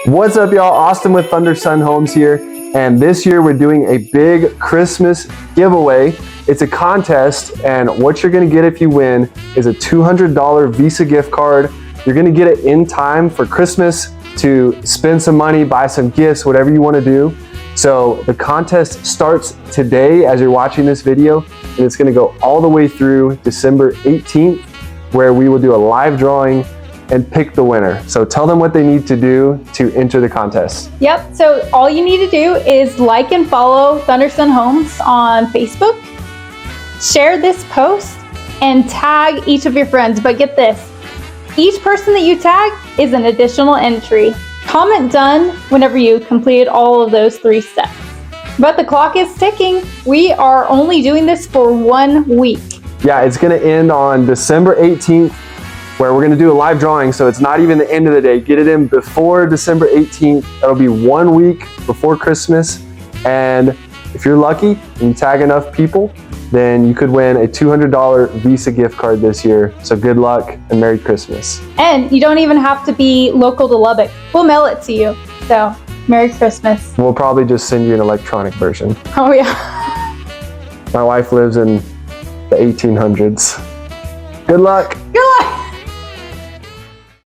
What's up, y'all? Austin with Thunder Sun Homes here, and this year we're doing a big Christmas giveaway. It's a contest, and what you're gonna get if you win is a $200 Visa gift card. You're gonna get it in time for Christmas to spend some money, buy some gifts, whatever you wanna do. So the contest starts today as you're watching this video, and it's gonna go all the way through December 18th, where we will do a live drawing and pick the winner. So tell them what they need to do to enter the contest. Yep, so all you need to do is like and follow Thunder Sun Homes on Facebook, share this post, and tag each of your friends. But get this, each person that you tag is an additional entry. Comment done whenever you completed all of those 3 steps. But the clock is ticking. We are only doing this for 1 week. Yeah, it's gonna end on December 18th, where we're gonna do a live drawing, so it's not even the end of the day. Get it in before December 18th. That'll be 1 week before Christmas. And if you're lucky and you tag enough people, then you could win a $200 Visa gift card this year. So good luck and Merry Christmas. And you don't even have to be local to Lubbock. We'll mail it to you. So Merry Christmas. We'll probably just send you an electronic version. Oh yeah. My wife lives in the 1800s. Good luck. Good luck.